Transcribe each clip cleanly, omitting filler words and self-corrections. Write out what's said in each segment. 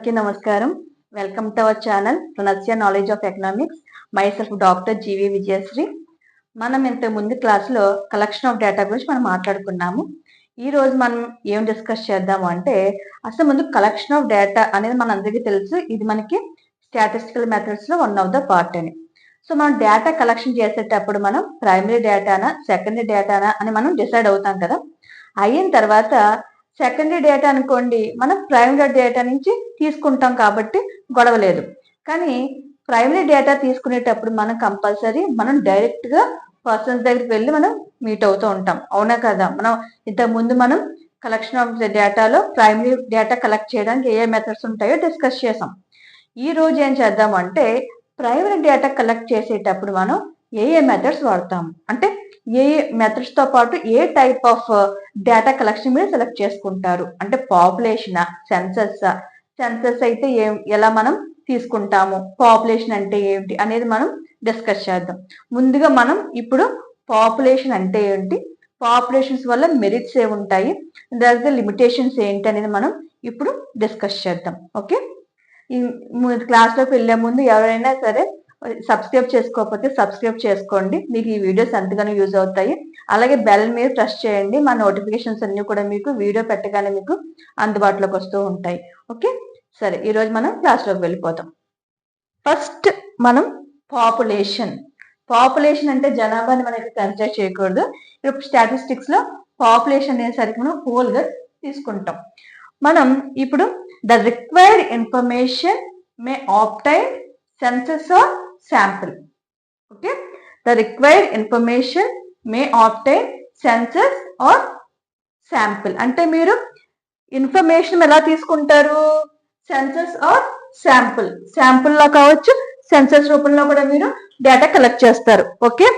అందరికీ నమస్కారం. Welcome to our channel ప్రొనౌన్సియా knowledge of economics. Myself doctor G V Vijayasri. మనం ఇంతకు ముందు క్లాస్లో కలెక్షన్ ఆఫ్ డేటా గురించి మనం మాట్లాడుకున్నాము. ఈ రోజు మనం ఏం డిస్కస్ చేద్దాము అంటే, అసలు ముందు కలెక్షన్ ఆఫ్ డేటా అనేది మన అందరికీ తెలుసు. ఇది మనకి స్టాటిస్టికల్ మెథడ్స్ లో వన్ ఆఫ్ ద పార్ట్ అని. సో మనం డేటా కలెక్షన్ చేసేటప్పుడు మనం ప్రైమరీ డేటానా సెకండరీ డేటానా అని మనం డిసైడ్ అవుతాం కదా. అయిన తర్వాత సెకండరీ డేటా అనుకోండి, మనం ప్రైమరీ డేటా నుంచి తీసుకుంటాం కాబట్టి గొడవ లేదు. కానీ ప్రైమరీ డేటా తీసుకునేటప్పుడు మనం కంపల్సరీ మనం డైరెక్ట్ గా పర్సన్స్ దగ్గరికి వెళ్ళి మనం మీట్ అవుతూ ఉంటాం, అవునా కదా. మనం ఇంతకుముందు మనం కలెక్షన్ ఆఫ్ డేటాలో ప్రైమరీ డేటా కలెక్ట్ చేయడానికి ఏ మెథడ్స్ ఉంటాయో డిస్కస్ చేసాం. ఈ రోజు ఏం చేద్దాం అంటే, ప్రైమరీ డేటా కలెక్ట్ చేసేటప్పుడు మనం ఏ మెథడ్స్ వాడతాం అంటే ఏ మెథడ్స్ తో పాటు ఏ టైప్ ఆఫ్ డేటా కలెక్షన్ మీరు సెలెక్ట్ చేసుకుంటారు అంటే పాపులేషన్, సెన్సస్ అయితే ఎలా మనం తీసుకుంటాము, పాపులేషన్ అంటే ఏంటి అనేది మనం డిస్కస్ చేద్దాం. ముందుగా మనం ఇప్పుడు పాపులేషన్ అంటే ఏంటి, పాపులేషన్స్ వల్ల మెరిట్స్ ఏముంటాయి, దాని లిమిటేషన్స్ ఏంటి అనేది మనం ఇప్పుడు డిస్కస్ చేద్దాం. ఓకే, ఈ క్లాస్లోకి వెళ్ళే ముందు ఎవరైనా సరే సబ్స్క్రైబ్ చేసుకోకపోతే సబ్స్క్రైబ్ చేసుకోండి, మీకు ఈ వీడియోస్ ఎంతగానో యూజ్ అవుతాయి. అలాగే బెల్ మీద ప్రెస్ చేయండి, మా నోటిఫికేషన్స్ అన్ని కూడా మీకు వీడియో పెట్టగానే మీకు అందుబాటులోకి వస్తూ ఉంటాయి. ఓకే, సరే ఈరోజు మనం క్లాస్లోకి వెళ్ళిపోతాం. ఫస్ట్ మనం పాపులేషన్ అంటే జనాభాని మనకి కన్సిడర్ చేయకూడదు. ఇప్పుడు స్టాటిస్టిక్స్ లో పాపులేషన్ అనేసరికి మనం హోల్ గా తీసుకుంటాం. మనం ఇప్పుడు the required information may obtain census or sample. Okay, the required information may obtain census or sample. అంటే మీరు ఇన్ఫర్మేషన్ ఎలా తీసుకుంటారు, సెన్సస్ ఆర్ శాంపుల్ లో కావచ్చు, సెన్సస్ రూపంలో కూడా మీరు డేటా కలెక్ట్ చేస్తారు. Okay,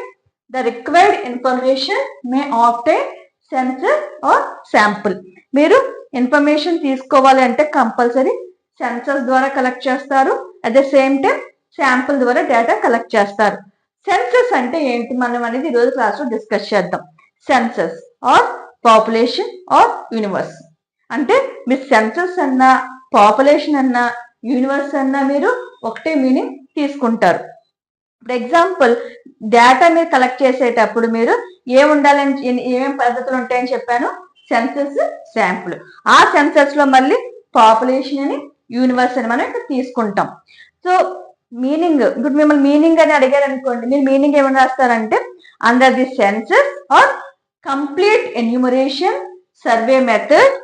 the required information may obtain census or sample. మీరు ఇన్ఫర్మేషన్ తీసుకోవాలి అంటే కంపల్సరీ సెన్సస్ ద్వారా కలెక్ట్ చేస్తారు, at the same time sample ద్వారా డేటా కలెక్ట్ చేస్తారు. సెన్సస్ అంటే ఏంటి మనం అనేది ఈరోజు క్లాస్ లో డిస్కస్ చేద్దాం. Census or population or universe అంటే మీరు సెన్సస్ అన్నా పాపులేషన్ అన్నా యూనివర్స్ అన్నా మీరు ఒకటే మీనింగ్ తీసుకుంటారు. ఫర్ ఎగ్జాంపుల్ డేటా మీరు కలెక్ట్ చేసేటప్పుడు మీరు ఏముండాలని ఏమేం పద్ధతులు ఉంటాయని చెప్పాను, సెన్సస్, శాంపుల్. ఆ సెన్సస్ లో మళ్ళీ పాపులేషన్ అని యూనివర్స్ అని మనం ఇక్కడ తీసుకుంటాం. సో మీనింగ్, ఇప్పుడు మిమ్మల్ని మీనింగ్ అని అడిగారు అనుకోండి, మీరు మీనింగ్ ఏమని రాస్తారంటే, under the census or complete enumeration survey method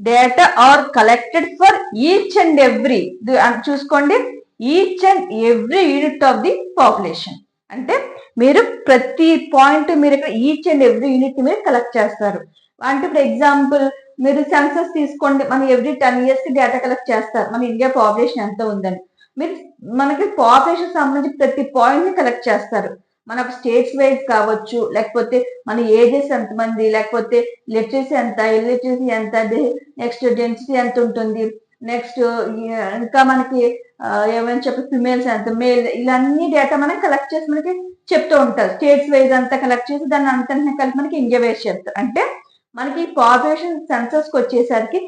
data are collected for each and every, చూసుకోండి, each and every unit of the population. అంటే మీరు ప్రతి పాయింట్ మీరు ఇక్కడ ఈచ్ అండ్ ఎవ్రీ యూనిట్ మీరు కలెక్ట్ చేస్తారు. అంటే ఇప్పుడు ఎగ్జాంపుల్ మీరు సెన్సస్ తీసుకోండి, మనం ఎవ్రీ 10 years కి డేటా కలెక్ట్ చేస్తారు, మన ఇండియా పాపులేషన్ ఎంత ఉందని. మీరు మనకి పాపులేషన్ సంబంధించి ప్రతి పాయింట్ ని కలెక్ట్ చేస్తారు. మన స్టేట్స్ వైజ్ కావచ్చు, లేకపోతే మన ఏజెస్ ఎంతమంది, లేకపోతే లిటరసీ ఎంత, ఇల్లిటరసీ ఎంత, నెక్స్ట్ డెన్సిటీ ఎంత ఉంటుంది, నెక్స్ట్ ఇంకా మనకి ఏమైనా చెప్పి ఫిమేల్స్ ఎంత, మేల్, ఇవన్నీ డేటా మనం కలెక్ట్ చేసి మనకి చెప్తూ ఉంటారు. స్టేట్స్ వైజ్ అంతా కలెక్ట్ చేసి దాన్ని అంతా కలిపి మనకి ఇండియా వైజ్ చెప్తారు. అంటే మనకి పాపులేషన్ సెన్సస్ కి వచ్చేసరికి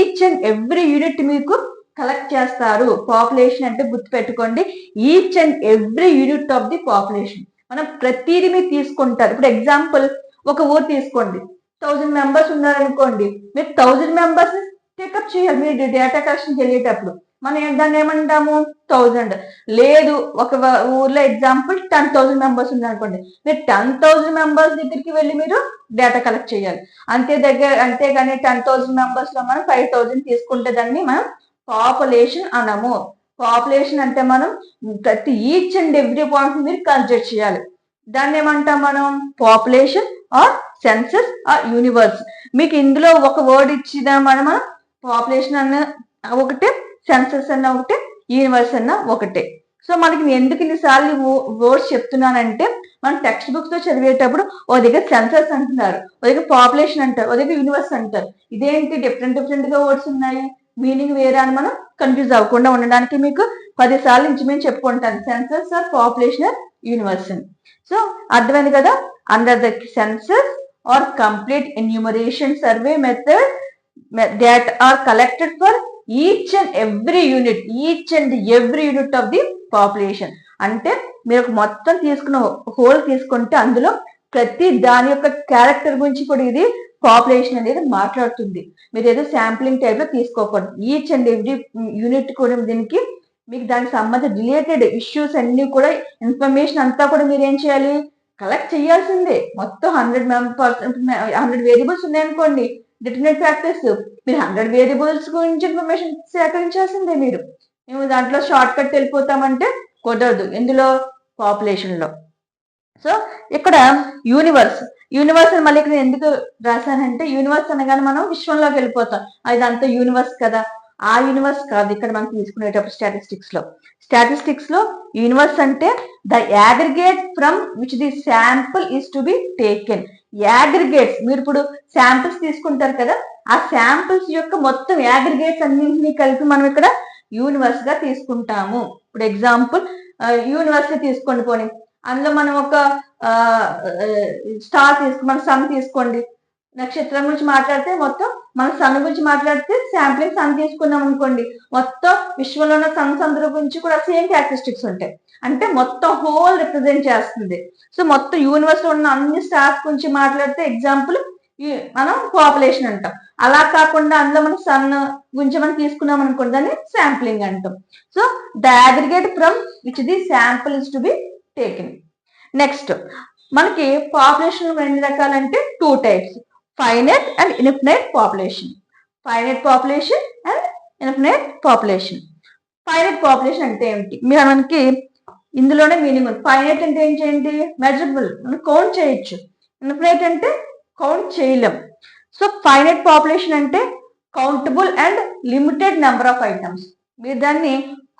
ఈచ్ అండ్ ఎవ్రీ యూనిట్ మీకు కలెక్ట్ చేస్తారు. పాపులేషన్ అంటే గుర్తుపెట్టుకోండి, each and every unit of the population. మనం ప్రతిదీ మీరు తీసుకుంటారు. ఇప్పుడు ఎగ్జాంపుల్ ఒక ఊరు తీసుకోండి, 1000 members ఉన్నారనుకోండి, మీరు 1000 members టేకప్ చేయాలి మీరు డేటా కలెక్షన్ వెళ్ళేటప్పుడు. మనం దాన్ని ఏమంటాము, 1000. లేదు ఒక ఊర్లో ఎగ్జాంపుల్ 10,000 members ఉన్నారనుకోండి, మీరు 10,000 members దగ్గరికి వెళ్ళి మీరు డేటా కలెక్ట్ చేయాలి. అంతేగాని 10,000 members లో మనం 5,000 తీసుకుంటే దాన్ని మనం పాపులేషన్ అనము. పాపులేషన్ అంటే మనం ప్రతి ఈచ్ అండ్ ఎవ్రీ పాయింట్ మీరు కన్సిడర్ చేయాలి. దాన్ని ఏమంటాం మనం, population or census or universe. మీకు ఇందులో ఒక వర్డ్ ఇచ్చినా మనం పాపులేషన్ అన్న ఒకటే, సెన్సస్ అన్న ఒకటే, యూనివర్స్ అన్న ఒకటే. సో మనకి ఎందుకు ఇన్నిసార్లు వర్డ్స్ చెప్తున్నానంటే, మనం టెక్స్ట్ బుక్స్ లో చదివేటప్పుడు ఓ దగ్గర సెన్సస్ అంటున్నారు, ఓ దగ్గర పాపులేషన్ అంటారు, ఓ దగ్గర యూనివర్స్ అంటారు. ఇదేంటి డిఫరెంట్ గా వర్డ్స్ ఉన్నాయి, మీనింగ్ వేరే అని మనం కన్ఫ్యూజ్ అవ్వకుండా ఉండడానికి మీకు 10 సార్లు నుంచి మేము చెప్పుకుంటాను, census or population or universe. So అర్థమైంది కదా. Under the census or complete enumeration survey method that are collected for each and every unit of the population. అంటే మీరు మొత్తం తీసుకున్న హోల్ తీసుకుంటే అందులో ప్రతి దాని యొక్క క్యారెక్టర్ గురించి కూడా ఇది పాపులేషన్ అనేది మాట్లాడుతుంది. మీరు ఏదో శాంప్లింగ్ టైప్ లో తీసుకోకూడదు. ఈచ్ అండ్ ఎవ్రీ యూనిట్ కూడా దీనికి మీకు దానికి సంబంధించిన రిలేటెడ్ ఇష్యూస్ అన్ని కూడా ఇన్ఫర్మేషన్ అంతా కూడా మీరు ఏం చేయాలి, కలెక్ట్ చేయాల్సిందే. మొత్తం 100 వేరియబుల్స్ ఉన్నాయనుకోండి డిటర్మినెంట్ ఫ్యాక్టర్స్, మీరు 100 వేరియబుల్స్ గురించి ఇన్ఫర్మేషన్ సేకరించాల్సిందే. మేము దాంట్లో షార్ట్ కట్ వెళ్ళిపోతామంటే కుదరదు. ఇందులో పాపులేషన్ లో. సో ఇక్కడ యూనివర్స్ మళ్ళీ ఇక్కడ ఎందుకు రాశానంటే, యూనివర్స్ అనగానే మనం విశ్వంలోకి వెళ్ళిపోతాం, అదంతా యూనివర్స్ కదా. ఆ యూనివర్స్ కాదు ఇక్కడ మనం తీసుకునేటప్పుడు స్టాటిస్టిక్స్ లో యూనివర్స్ అంటే the aggregate from which the sample is to be taken. Aggregates, మీరు ఇప్పుడు శాంపిల్స్ తీసుకుంటారు కదా, ఆ శాంపిల్స్ యొక్క మొత్తం యాగ్రిగేట్స్ అన్నింటినీ కలిపి మనం ఇక్కడ యూనివర్స్ గా తీసుకుంటాము. ఇప్పుడు ఎగ్జాంపుల్ యూనివర్స్ తీసుకోండి, పోనీ అందులో మనం ఒక స్టార్ మన సన్ తీసుకోండి. నక్షత్రం గురించి మాట్లాడితే మొత్తం మన సన్ గురించి మాట్లాడితే శాంప్లింగ్ సన్ తీసుకున్నాం అనుకోండి, మొత్తం విశ్వంలో ఉన్న సన్స్ అందరి గురించి కూడా సేమ్ క్యారెక్టరిస్టిక్స్ ఉంటాయి. అంటే మొత్తం హోల్ రిప్రజెంట్ చేస్తుంది. సో మొత్తం యూనివర్స్ లో ఉన్న అన్ని స్టార్స్ గురించి మాట్లాడితే ఎగ్జాంపుల్ మనం పాపులేషన్ అంటాం. అలా కాకుండా అందులో మనం సన్ గురించి మనం తీసుకున్నాం అనుకోండి, దాన్ని శాంప్లింగ్ అంటాం. So the aggregate from which the sample is to be taken. Next మనకి పాపులేషన్ ఎన్ని రకాలంటే 2 types, finite and infinite population. Finite population and infinite population. Finite population అంటే ఏమిటి, మనకి ఇందులోనే మీనింగ్ ఉంది. ఫైనైట్ అంటే ఏం చేయండి, మెజరబుల్, మనం కౌంట్ చేయొచ్చు. ఇన్ఫినైట్ అంటే కౌంట్ చేయలేం. సో ఫైనైట్ పాపులేషన్ అంటే countable and limited number of items, మీరు దాన్ని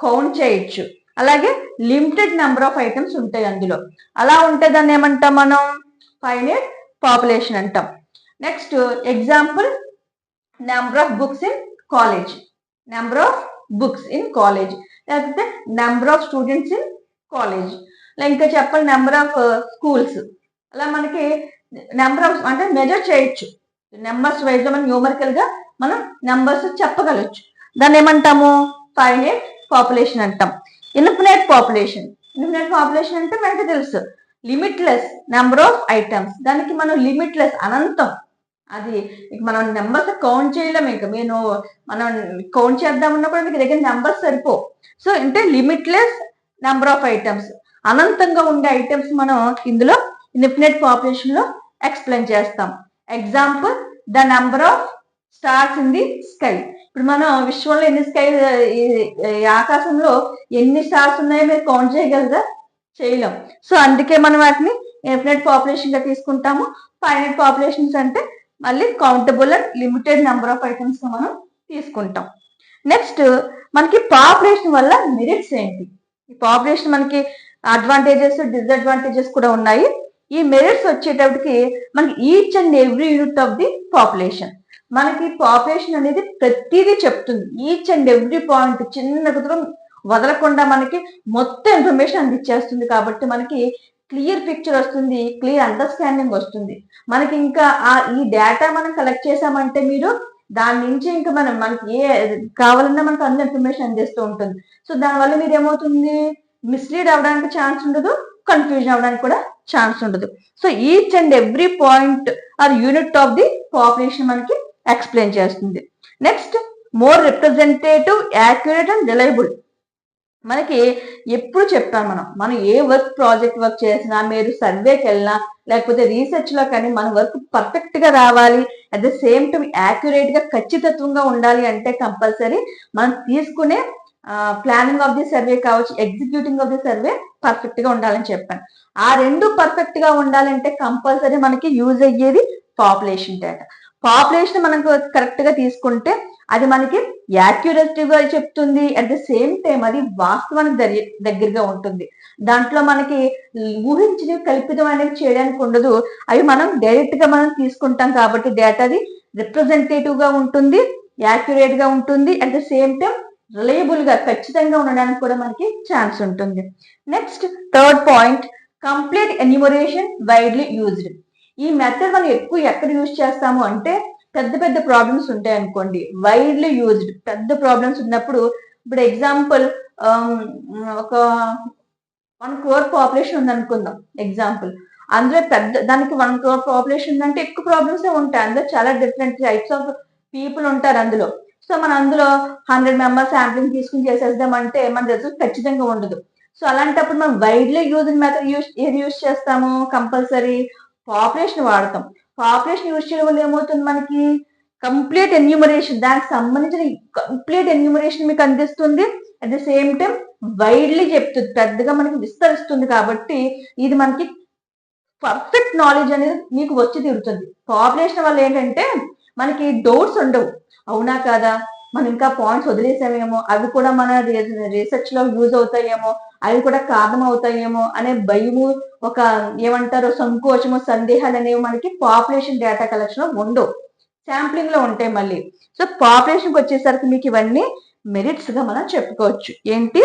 కౌంట్ చేయొచ్చు. అలాగే లిమిటెడ్ నెంబర్ ఆఫ్ ఐటమ్స్ ఉంటాయి అందులో. అలా ఉంటే దాన్ని ఏమంటాం మనం, ఫైనైట్ పాపులేషన్ అంటాం. Next example, number of books in college, లేకపోతే number of students in college, ఇంకా చెప్పాలి నెంబర్ ఆఫ్ స్కూల్స్. అలా మనకి నెంబర్ ఆఫ్ అంటే మెజర్ చేయొచ్చు. నెంబర్స్ వైజ్ మనం న్యూమరికల్ గా మనం నెంబర్స్ చెప్పగలచ్చు. దాన్ని ఏమంటాము, ఫైనైట్ పాపులేషన్ అంటాం. ఇన్ఫినైట్ పాపులేషన్ అంటే మనకి తెలుసు, లిమిట్లెస్ నెంబర్ ఆఫ్ ఐటమ్స్. దానికి మనం లిమిట్లెస్, అనంతం, అది మనం నెంబర్స్ కౌంట్ చేయలేము. ఇంకా మనం కౌంట్ చేద్దామన్నా కూడా మీకు దగ్గర నెంబర్స్ సరిపో. సో అంటే లిమిట్లెస్ నెంబర్ ఆఫ్ ఐటమ్స్, అనంతంగా ఉండే ఐటమ్స్ మనం ఇందులో ఇన్ఫినైట్ పాపులేషన్ లో ఎక్స్ప్లెయిన్ చేస్తాం. Example, the number of stars in the sky. ఇప్పుడు మనం విశ్వంలో ఎన్ని ఆకాశంలో ఎన్ని స్టార్స్ ఉన్నాయో మీరు కౌంట్ చేయగలరా, చేయలేం. సో అందుకే మనం వాటిని ఇన్ఫినైట్ పాపులేషన్ గా తీసుకుంటాము. ఫైనైట్ పాపులేషన్స్ అంటే మళ్ళీ countable and limited number of items గా మనం తీసుకుంటాం. నెక్స్ట్ మనకి పాపులేషన్ వల్ల మెరిట్స్ ఏంటి, ఈ పాపులేషన్ మనకి అడ్వాంటేజెస్ డిసడ్వాంటేజెస్ కూడా ఉన్నాయి. ఈ మెరిట్స్ వచ్చేటప్పటికి మనకి each and every unit of the population, మనకి పాపులేషన్ అనేది ప్రతిదీ చెప్తుంది. ఈచ్ అండ్ ఎవ్రీ పాయింట్ చిన్న కుదురు వదలకుండా మనకి మొత్తం ఇన్ఫర్మేషన్ అందించేస్తుంది. కాబట్టి మనకి క్లియర్ పిక్చర్ వస్తుంది, క్లియర్ అండర్స్టాండింగ్ వస్తుంది. మనకి ఇంకా ఈ డేటా మనం కలెక్ట్ చేసామంటే మీరు దాని నుంచి ఇంకా మనకి ఏ కావాలన్నా మనకు అన్ని ఇన్ఫర్మేషన్ అందిస్తూ ఉంటుంది. సో దానివల్ల మీరు ఏమవుతుంది, మిస్లీడ్ అవ్వడానికి ఛాన్స్ ఉండదు, కన్ఫ్యూజన్ అవ్వడానికి కూడా ఛాన్స్ ఉండదు. So each and every point or unit of the population మనకి ఎక్స్ప్లెయిన్ చేస్తుంది. Next, more representative, accurate and reliable. మనకి ఎప్పుడు చెప్పాం, మనం ఏ ప్రాజెక్ట్ వర్క్ చేసినా, మీరు సర్వేకి వెళ్ళినా లేకపోతే రీసెర్చ్ లో కానీ మన వర్క్ పర్ఫెక్ట్ గా రావాలి, at the same time accurate గా ఖచ్చితత్వంగా ఉండాలి అంటే కంపల్సరీ మనం తీసుకునే ప్లానింగ్ ఆఫ్ ది సర్వే కావచ్చు, executing of the survey perfect గా ఉండాలని చెప్పాను. ఆ రెండు పర్ఫెక్ట్ గా ఉండాలంటే కంపల్సరీ మనకి యూజ్ అయ్యేది పాపులేషన్ డేటా. పాపులేషన్ మనకు కరెక్ట్ గా తీసుకుంటే అది మనకి యాక్యురేటివ్గా చెప్తుంది, అట్ ది సేమ్ టైం అది వాస్తవానికి దగ్గరగా ఉంటుంది. దాంట్లో మనకి ఊహించిన కల్పితం అనేది చేయడానికి ఉండదు. అవి మనం డైరెక్ట్ గా మనం తీసుకుంటాం కాబట్టి డేటాది రిప్రజెంటేటివ్ గా ఉంటుంది, యాక్యురేట్ గా ఉంటుంది, at the same time reliable గా ఖచ్చితంగా ఉండడానికి కూడా మనకి ఛాన్స్ ఉంటుంది. Next, third point, complete enumeration widely used. ఈ మెథడ్ మనం ఎక్కువ ఎక్కడ యూజ్ చేస్తాము అంటే పెద్ద పెద్ద ప్రాబ్లమ్స్ ఉంటాయి అనుకోండి, వైడ్లీ యూజ్డ్ పెద్ద ప్రాబ్లమ్స్ ఉన్నప్పుడు, ఇప్పుడు ఎగ్జాంపుల్ ఒక 1 crore పాపులేషన్ ఉంది అనుకుందాం ఎగ్జాంపుల్. అందులో పెద్ద దానికి 1 crore పాపులేషన్ ఉందంటే ఎక్కువ ప్రాబ్లమ్స్ ఉంటాయి. అందులో చాలా డిఫరెంట్ టైప్స్ ఆఫ్ పీపుల్ ఉంటారు అందులో. సో మనం అందులో 100 మెంబర్స్ శాంప్లింగ్ తీసుకుని చేసేద్దామంటే మన రిజల్ట్ ఖచ్చితంగా ఉండదు. సో అలాంటప్పుడు మనం వైడ్లీ యూజ్డ్ మెథడ్ ఏది యూజ్ చేస్తాము? కంపల్సరీ పాపులేషన్ వాడతాం. పాపులేషన్ యూజ్ చేయడం వల్ల ఏమవుతుంది మనకి? కంప్లీట్ ఎన్యూమరేషన్, దానికి సంబంధించిన కంప్లీట్ ఎన్యూమరేషన్ మీకు అందిస్తుంది. At the same time widely చెప్తుంది, పెద్దగా మనకి విస్తరిస్తుంది. కాబట్టి ఇది మనకి పర్ఫెక్ట్ నాలెడ్జ్ అనేది మీకు వచ్చి తీరుతుంది. పాపులేషన్ వల్ల ఏంటంటే మనకి డౌట్స్ ఉండవు. అవునా కాదా, మనం ఇంకా పాయింట్స్ వదిలేసామేమో, అవి కూడా మన రీసెర్చ్ లో యూజ్ అవుతాయేమో, అవి కూడా కారణం అవుతాయేమో అనే భయము, ఒక ఏమంటారు సంకోచము, సందేహాలు అనేవి మనకి పాపులేషన్ డేటా కలెక్షన్ లో ఉండవు, శాంప్లింగ్ లో ఉంటాయి మళ్ళీ. సో పాపులేషన్కి వచ్చేసరికి మీకు ఇవన్నీ మెరిట్స్ గా మనం చెప్పుకోవచ్చు. ఏంటి?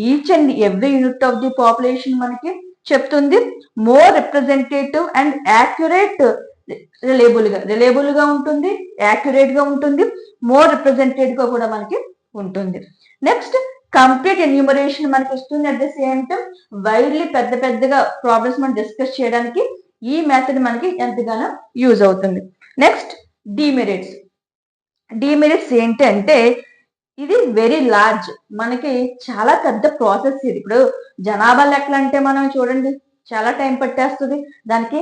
Each and every unit of the population మనకి చెప్తుంది. More representative and accurate, reliable గా ఉంటుంది, యాక్యురేట్ గా ఉంటుంది, మోర్ రిప్రజెంటేటివ్ గా కూడా మనకి ఉంటుంది. నెక్స్ట్ కంప్లీట్ ఎన్యూమరేషన్ మనకి ఇస్తుంది. At the same time widely పెద్ద పెద్దగా ప్రాబ్లమ్స్ మనం డిస్కస్ చేయడానికి ఈ మెథడ్ మనకి ఎంతగానో యూజ్ అవుతుంది. Next demerits. డిమెరిట్స్ ఏంటంటే ఇది వెరీ లార్జ్, మనకి చాలా పెద్ద ప్రాసెస్ ఇది. ఇప్పుడు జనాభా లెక్కలు అంటే మనం చూడండి చాలా టైం పట్టేస్తుంది, దానికి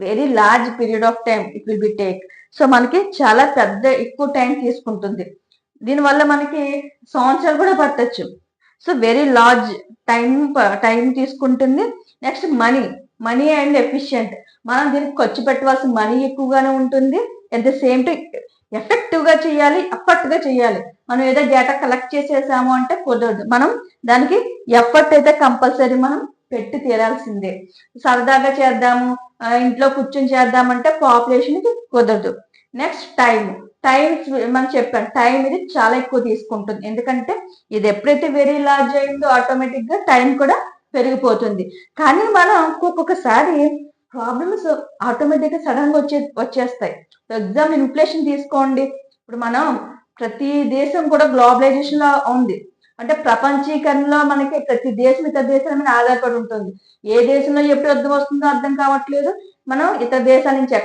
very large period of time it will be take. So మనకి చాలా పెద్ద ఎక్కువ టైం తీసుకుంటుంది. దీనివల్ల మనకి సంవత్సరాలు కూడా పట్టచ్చు. సో వెరీ లార్జ్ టైం తీసుకుంటుంది. నెక్స్ట్ మనీ అండ్ ఎఫిషియంట్, మనం దీనికి ఖర్చు పెట్టవలసిన మనీ ఎక్కువగానే ఉంటుంది. At the same time effective గా చేయాలి, ఎఫర్ట్ గా చేయాలి. మనం ఏదో డేటా కలెక్ట్ చేసేసాము అంటే కుదరదు, మనం దానికి ఎఫర్ట్ అయితే కంపల్సరీ మనం పెట్టి తీరాల్సిందే. సరదాగా చేద్దాము, ఇంట్లో కూర్చొని చేద్దామంటే పాపులేషన్ కి కుదరదు. నెక్స్ట్ టైం మనం చెప్పాను, టైం ఇది చాలా ఎక్కువ తీసుకుంటుంది. ఎందుకంటే ఇది ఎప్పుడైతే వెరీ లార్జ్ అయిందో ఆటోమేటిక్ గా టైం కూడా పెరిగిపోతుంది. కానీ మనం ఒక్కొక్కసారి ప్రాబ్లమ్స్ ఆటోమేటిక్ గా సడన్ గా వచ్చేస్తాయి. ఎగ్జాంపుల్ ఇన్ఫ్లేషన్ తీసుకోండి. ఇప్పుడు మనం ప్రతి దేశం కూడా గ్లోబలైజేషన్ లో ఉంది, అంటే ప్రపంచీకరణలో మనకి ప్రతి దేశం ఇతర దేశాల మీద ఆధారపడి ఉంటుంది. ఏ దేశంలో ఎప్పుడు అర్థం వస్తుందో అర్థం కావట్లేదు. మనం ఇతర దేశాల నుంచి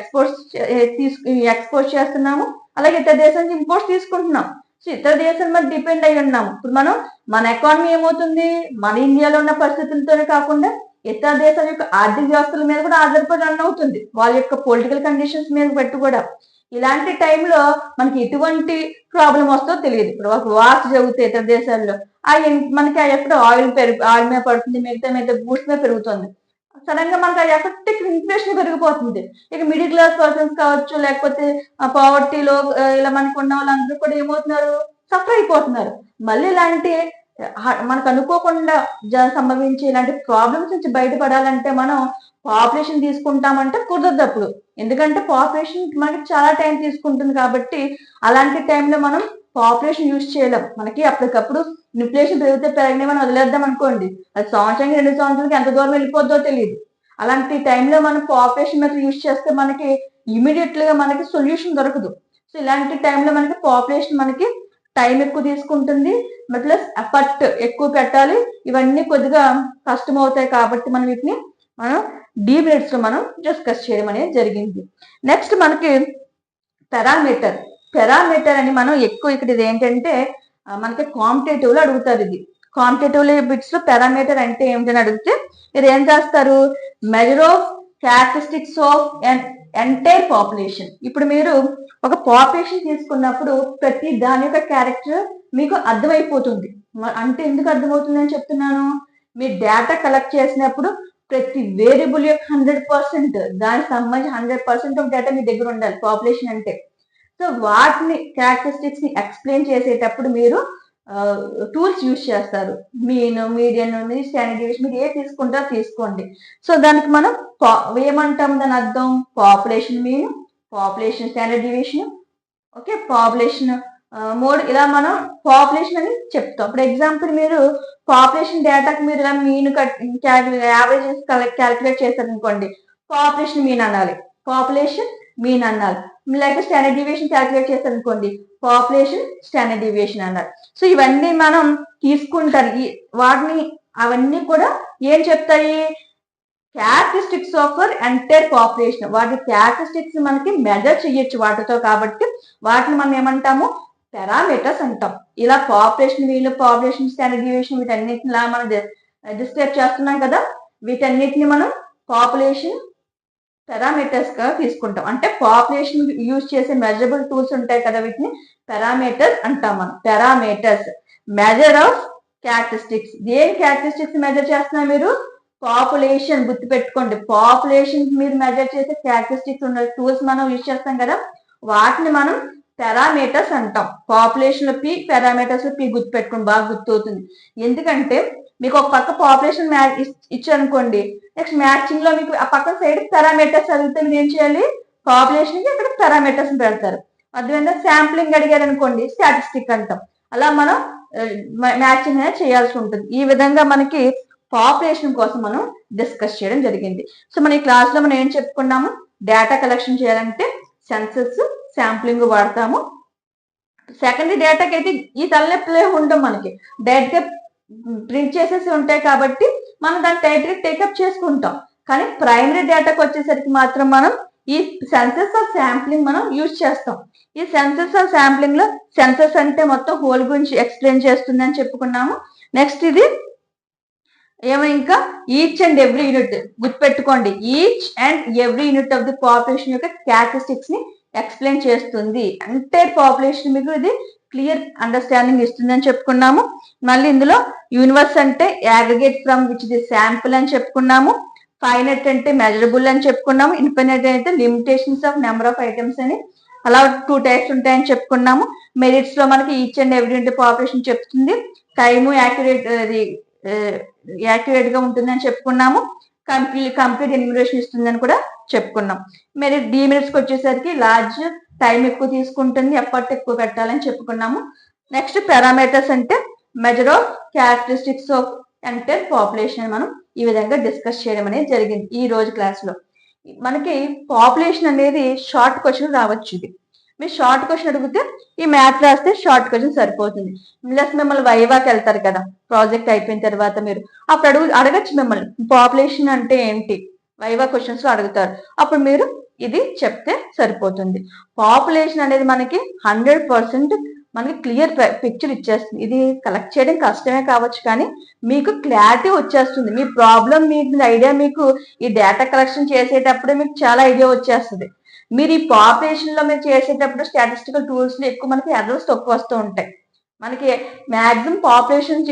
ఎక్స్పోర్ట్ చేస్తున్నాము, అలాగే ఇతర దేశాల నుంచి ఇంపోర్ట్స్ తీసుకుంటున్నాం. సో ఇతర దేశాల మీద డిపెండ్ అయి ఉన్నాము. ఇప్పుడు మన ఎకానమీ ఏమవుతుంది, మన ఇండియాలో ఉన్న పరిస్థితులతోనే కాకుండా ఇతర దేశాల యొక్క ఆర్థిక వ్యవస్థల మీద కూడా ఆధారపడి రన్ అవుతుంది, వాళ్ళ యొక్క పొలిటికల్ కండిషన్స్ మీద బట్టి కూడా. ఇలాంటి టైంలో మనకి ఎటువంటి ప్రాబ్లం వస్తుందో తెలియదు. ఇప్పుడు ఒక వార్స్ జరుగుతాయి ఇతర దేశాల్లో, మనకి ఆ ఎఫెక్ట్ ఆయిల్ మీద పడుతుంది, మిగతా గూడ్స్ మీద పెరుగుతుంది. సడన్ గా మనకి ఆ ఎఫెక్ట్ ఇన్ఫ్లేషన్ పెరిగిపోతుంది. ఇక మిడిల్ క్లాస్ పర్సన్స్ కావచ్చు, లేకపోతే పావర్టీలో ఇలా మనకు ఉన్న వాళ్ళందరూ కూడా ఏమవుతున్నారు, సఫర్ అయిపోతున్నారు. మళ్ళీ ఇలాంటి మనకు అనుకోకుండా సంభవించే ఇలాంటి ప్రాబ్లమ్స్ నుంచి బయటపడాలంటే మనం పాపులేషన్ తీసుకుంటామంటే కుదరదు అప్పుడు. ఎందుకంటే పాపులేషన్ మనకి చాలా టైం తీసుకుంటుంది. కాబట్టి అలాంటి టైంలో మనం పాపులేషన్ యూజ్ చేయలేం. మనకి అప్పటికప్పుడు ఇన్ఫ్లేషన్ పెరిగితే పెరిగిన మనం వదిలేద్దాం అనుకోండి, అది సంవత్సరానికి 2 సంవత్సరాలకి ఎంత దూరం వెళ్ళిపోద్దో తెలియదు. అలాంటి టైంలో మనం పాపులేషన్ మెథడ్ యూజ్ చేస్తే మనకి ఇమీడియట్ గా మనకి సొల్యూషన్ దొరకదు. సో ఇలాంటి టైంలో మనకి పాపులేషన్ మనకి టైం ఎక్కువ తీసుకుంటుంది, ప్లస్ ఎఫర్ట్ ఎక్కువ పెట్టాలి. ఇవన్నీ కొద్దిగా కష్టం అవుతాయి. కాబట్టి మనం వీటిని డిమెరిట్స్ లో మనం డిస్కస్ చేయడం అనేది జరిగింది. నెక్స్ట్ మనకి పెరామీటర్ అని మనం ఎక్కువ ఇక్కడ ఇది ఏంటంటే మనకి కాంపిటేటివ్ లో అడుగుతారు. ఇది కాంపిటేటివ్ బిట్స్ లో పారామీటర్ అంటే ఏమిటని అడిగితే మీరు ఏం చేస్తారు, measure of characteristics of entire population. ఇప్పుడు మీరు ఒక పాపులేషన్ తీసుకున్నప్పుడు ప్రతి దాని యొక్క క్యారెక్టర్ మీకు అర్థమైపోతుంది. అంటే ఎందుకు అర్థమవుతుంది అని చెప్తున్నాను, మీరు డేటా కలెక్ట్ చేసినప్పుడు ప్రతి వేరియబుల్ యొక్క 100% దానికి సంబంధించి 100% ఆఫ్ డేటా మీ దగ్గర ఉండాలి పాపులేషన్ అంటే. సో వాటిని క్యారెక్టరిస్టిక్స్ ని ఎక్స్ప్లెయిన్ చేసేటప్పుడు మీరు టూల్స్ యూజ్ చేస్తారు. మీడియన్, స్టాండర్డ్ డీవియేషన్, మీరు ఏ తీసుకుంటారో తీసుకోండి. సో దానికి మనం ఏమంటాం, దాని అర్థం population mean, population standard deviation, okay, population mode, ఇలా మనం పాపులేషన్ అని చెప్తాం. ఇప్పుడు ఎగ్జాంపుల్ మీరు పాపులేషన్ డేటాకి మీరు ఇలా మీన్ యావరేజ్ క్యాలిక్యులేట్ చేశారనుకోండి, పాపులేషన్ మీన్ అనాలి, పాపులేషన్ మీన్ అనాలి. లేక స్టాండర్డ్ డివియేషన్ క్యాలిక్యులేట్ చేస్తారు అనుకోండి, పాపులేషన్ స్టాండర్డ్ డివియేషన్ అన్నారు. సో ఇవన్నీ మనం తీసుకుంటారు. వాటిని అవన్నీ కూడా ఏం చెప్తాయి, క్యారెక్టరిస్టిక్స్ ఆఫ్ ఎంటైర్ పాపులేషన్. వాటి క్యారెక్టరిస్టిక్స్ మనకి మెజర్ చేయొచ్చు వాటితో, కాబట్టి వాటిని మనం ఏమంటాము, పారామీటర్స్ అంటాం. ఇలా పాపులేషన్ వీళ్ళు, పాపులేషన్ స్టాండర్డ్ డివియేషన్ వీటన్నిటిలా మనం డిస్క్రైబ్ చేస్తున్నాం కదా, వీటన్నిటిని మనం పాపులేషన్ పారామీటర్స్ గా తీసుకుంటాం. అంటే పాపులేషన్ యూజ్ చేసే మెజరబుల్ టూల్స్ ఉంటాయి కదా, వీటిని పారామీటర్స్ అంటాం మనం. Parameters measure of characteristics. దేని క్యారెక్టరిస్టిక్స్ మెజర్ చేస్తున్నా మీరు, పాపులేషన్. గుర్తుపెట్టుకోండి, పాపులేషన్ మీరు మెజర్ చేసే క్యారెక్టరిస్టిక్స్ ఉన్న టూల్స్ మనం యూజ్ చేస్తాం కదా, వాటిని మనం పారామీటర్స్ అంటాం. పాపులేషన్ లో పి, పారామీటర్స్ లో పి. గుర్తుపెట్టుకోండి, బాగా గుర్తవుతుంది. ఎందుకంటే మీకు ఒక పక్క పాపులేషన్ ఇచ్చారనుకోండి, నెక్స్ట్ మ్యాచింగ్ లో మీకు ఆ పక్క సైడ్ పారామీటర్స్ అడిగితే మీరు ఏం చేయాలి, పాపులేషన్ కి అక్కడ పారామీటర్స్ పెడతారు. అదేవిధంగా శాంప్లింగ్ అడిగారు అనుకోండి, స్టాటిస్టిక్ అంటాం. అలా మనం మ్యాచింగ్ అనేది చేయాల్సి ఉంటుంది. ఈ విధంగా మనకి పాపులేషన్ కోసం మనం డిస్కస్ చేయడం జరిగింది. సో మన ఈ క్లాస్ లో మనం ఏం చెప్పుకున్నాము, డేటా కలెక్షన్ చేయాలంటే సెన్సస్, శాంప్లింగ్ వాడతాము. సెకండరీ డేటాకి అయితే ఈ తలనొప్పులే ఉండవు, మనకి డైరెక్ట్ గా ప్రింట్ చేసేసి ఉంటాయి కాబట్టి మనం దాన్ని డైరెక్ట్ గా టేకప్ చేసుకుంటాం. కానీ ప్రైమరీ డేటాకి వచ్చేసరికి మాత్రం మనం ఈ సెన్సస్ ఆఫ్ శాంప్లింగ్ మనం యూజ్ చేస్తాం. ఈ సెన్సస్ ఆఫ్ శాంప్లింగ్ లో సెన్సస్ అంటే మొత్తం హోల్ గురించి ఎక్స్ప్లెయిన్ చేస్తుంది అని చెప్పుకున్నాము. నెక్స్ట్ ఇది ఏమో ఇంకా ఈచ్ అండ్ ఎవ్రీ యూనిట్. గుర్తుపెట్టుకోండి, each and every unit of the population యొక్క క్యారెక్టరిస్టిక్స్ ని ఎక్స్ప్లెయిన్ చేస్తుంది. ఎంటైర్ పాపులేషన్ మీకు ఇది క్లియర్ అండర్స్టాండింగ్ ఇస్తుంది అని చెప్పుకున్నాము. మళ్ళీ ఇందులో యూనివర్స్ అంటే aggregate from which the sample అని చెప్పుకున్నాము. ఫైనైట్ అంటే మెజరబుల్ అని చెప్పుకున్నాము. ఇన్ఫైనైట్ అయితే limitations of number of items అని. అలా 2 టైప్స్ ఉంటాయని చెప్పుకున్నాము. మెరిట్స్ లో మనకి each and every unit population చెప్తుంది. టైము యాక్యురేట్ గా ఉంటుందని చెప్పుకున్నాము. కంప్లీట్ ఎన్యూమరేషన్ ఇస్తుందని కూడా చెప్పుకున్నాం. మరి డిమెరిట్స్ కి వచ్చేసరికి లార్జ్ టైం ఎక్కువ తీసుకుంటుంది, ఎఫర్ట్ ఎక్కువ పెట్టాలని చెప్పుకున్నాము. నెక్స్ట్ పారామీటర్స్ అంటే measure of characteristics of entire population మనం ఈ విధంగా డిస్కస్ చేయడం అనేది జరిగింది ఈ రోజు క్లాస్ లో. మనకి పాపులేషన్ అనేది షార్ట్ క్వశ్చన్ రావచ్చు. ఇది మీరు షార్ట్ క్వశ్చన్ అడిగితే ఈ మ్యాథ్ రాస్తే షార్ట్ క్వశ్చన్ సరిపోతుంది. ప్లస్ మిమ్మల్ని వైవాకి వెళ్తారు కదా, ప్రాజెక్ట్ అయిపోయిన తర్వాత మీరు అప్పుడు అడగచ్చు మిమ్మల్ని పాపులేషన్ అంటే ఏంటి, వైవా క్వశ్చన్స్ లో అడుగుతారు. అప్పుడు మీరు ఇది చెప్తే సరిపోతుంది. పాపులేషన్ అనేది మనకి 100% మనకి క్లియర్ పిక్చర్ ఇచ్చేస్తుంది. ఇది కలెక్ట్ చేయడం కష్టమే కావచ్చు, కానీ మీకు క్లారిటీ వచ్చేస్తుంది. మీ ప్రాబ్లం, మీకు ఐడియా, మీకు ఈ డేటా కలెక్షన్ చేసేటప్పుడే మీకు చాలా ఐడియా వచ్చేస్తుంది. మీరు ఈ పాపులేషన్ లో మీరు చేసేటప్పుడు స్టాటిస్టికల్ టూల్స్ లో ఎక్కువ మనకి ఎర్రర్స్ తక్కువ వస్తూ ఉంటాయి. మనకి మాక్సిమం పాపులేషన్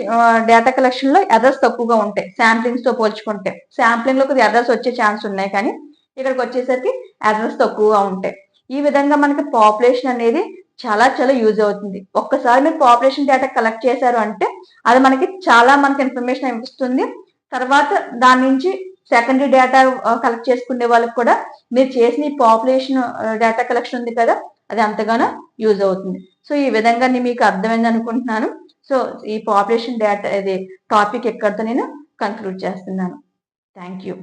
డేటా కలెక్షన్ లో ఎర్రర్స్ తక్కువగా ఉంటాయి శాంప్లింగ్స్ తో పోల్చుకుంటే. శాంప్లింగ్ లో కొద్దిగా ఎర్రర్స్ వచ్చే ఛాన్స్ ఉన్నాయి, కానీ ఇక్కడికి వచ్చేసరికి ఎర్రర్స్ తక్కువగా ఉంటాయి. ఈ విధంగా మనకి పాపులేషన్ అనేది చాలా చాలా యూజ్ అవుతుంది. ఒక్కసారి మీరు పాపులేషన్ డేటా కలెక్ట్ చేశారు అంటే అది మనకి చాలా ఇన్ఫర్మేషన్ ఇస్తుంది. తర్వాత దాని నుంచి సెకండరీ డేటా కలెక్ట్ చేసుకునే వాళ్ళకి కూడా మీరు చేసిన ఈ పాపులేషన్ డేటా కలెక్షన్ ఉంది కదా, అది అంతగానో యూజ్ అవుతుంది. సో ఈ విధంగా మీకు అర్థమైంది అనుకుంటున్నాను. సో ఈ పాపులేషన్ డేటా ఇది టాపిక్ ఎక్కడితో నేను కంక్లూడ్ చేస్తున్నాను. Thank you.